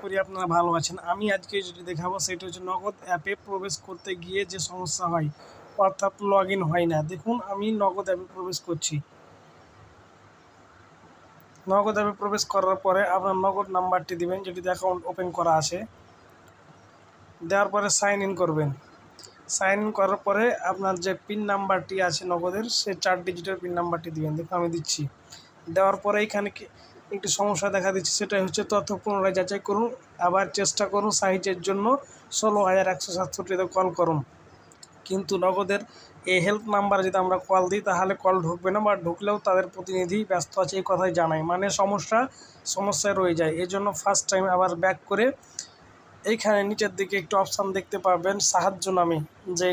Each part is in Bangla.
করি আপনারা ভালো আছেন। আমি আজকে যেটা দেখাবো সেটা হচ্ছে নগদ অ্যাপে প্রবেশ করতে গিয়ে যে সমস্যা হয়, অর্থাৎ লগ ইন হয় না। দেখুন আমি নগদ অ্যাপে প্রবেশ করছি। নগদ অ্যাপে প্রবেশ করার পরে আপনার নগদ নাম্বারটি দিবেন, যেটিতে অ্যাকাউন্ট ওপেন করা আছে। দেওয়ার পরে সাইন ইন করবেন। সাইন ইন করার পরে আপনার যে পিন নাম্বারটি আছে নগদের, সে 4 ডিজিটের পিন নাম্বারটি দিবেন। দেখুন আমি দিচ্ছি। দেওয়ার পরে এখানে একটি সমস্যা দেখা দিচ্ছে, সেটা হচ্ছে তথ্য পুনরায় যাচাই করুন, আবার চেষ্টা করুন সাহায্যের জন্য 16,167 কল করুন। কিন্তু নগদের এই হেল্প নাম্বারে যদি আমরা কল দিই তাহলে কল ঢুকবে না, বা ঢুকলেও তাদের প্রতিনিধি ব্যস্ত আছে এই কথাই জানায়, মানে সমস্যায় রয়ে যায়। এই জন্য ফার্স্ট টাইম আবার ব্যাক করে এইখানে নিচের দিকে একটু অপশান দেখতে পাবেন সাহায্য নামে, যে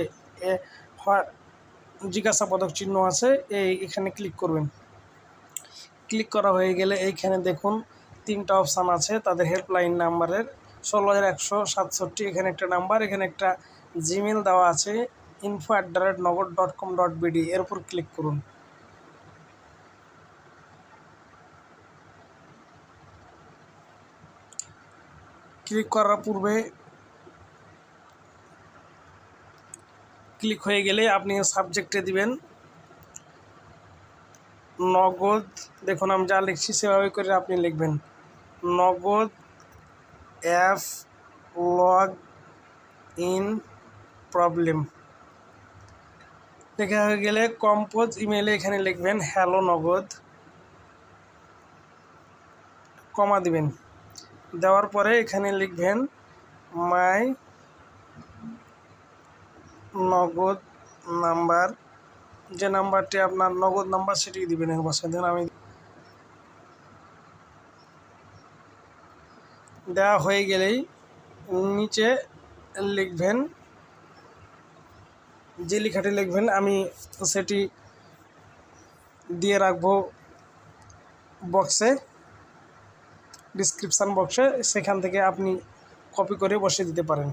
জিজ্ঞাসাবোধক চিহ্ন আছে, এখানে ক্লিক করবেন। ক্লিক করা হয়ে গেলে এইখানে দেখুন 3টা অপশান আছে তাদের হেল্পলাইন নাম্বারের। 16,167 এখানে একটা নাম্বার, এখানে একটা জিমেল দেওয়া আছে info@nogod.com.bd, এর উপর ক্লিক করুন। ক্লিক করার পূর্বে ক্লিক হয়ে গেলে আপনি সাবজেক্টে দিবেন নগদ। দেখুন আমি যা লিখছি সেভাবে করে আপনি লিখবেন নগদ অ্যাপ লগ ইন প্রবলেম। লেখা হয়ে গেলে কম্পোজ ইমেলে এখানে লিখবেন হ্যালো নগদ, কমা দিবেন। দেওয়ার পরে এখানে লিখবেন মাই নগদ নাম্বার, যে নাম্বারটি আপনার নগদ নাম্বার সেটি দিবেন এর পাশে। দেন আমি দেওয়া হয়ে গেলেই নিচে লিখবেন, যে লেখাটি লিখবেন আমি সেটি দিয়ে রাখবো বক্সে, ডিসক্রিপশান বক্সে, সেখান থেকে আপনি কপি করে বসিয়ে দিতে পারেন।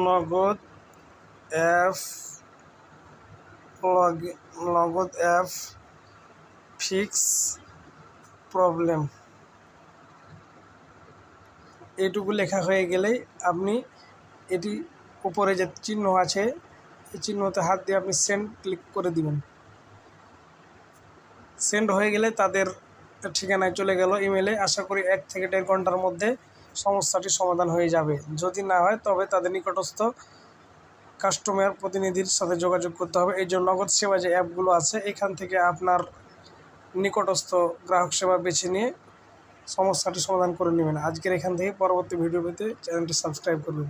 নগদ অ্যাপ ফিক্স প্রবলেম, এইটুকু লেখা হয়ে গেলেই আপনি এটি উপরে যে চিহ্ন আছে এই চিহ্নতে হাত দিয়ে আপনি সেন্ড ক্লিক করে দিবেন। সেন্ড হয়ে গেলে তাদের ঠিকানায় চলে গেল ইমেলে। আশা করি 1 থেকে 1.5 ঘন্টার মধ্যে সমস্যাটি সমাধান হয়ে যাবে। যদি না হয় তবে তাদের নিকটস্থ কাস্টমার প্রতিনিধির সাথে যোগাযোগ করতে হবে। এই জন্য নগদ সেবা যে অ্যাপগুলো আছে এখান থেকে আপনার নিকটস্থ গ্রাহক সেবা বেছে নিয়ে সমস্যাটি সমাধান করে নেবেন। আজকের এখান থেকে পরবর্তী ভিডিও পেতে চ্যানেলটি সাবস্ক্রাইব করবেন।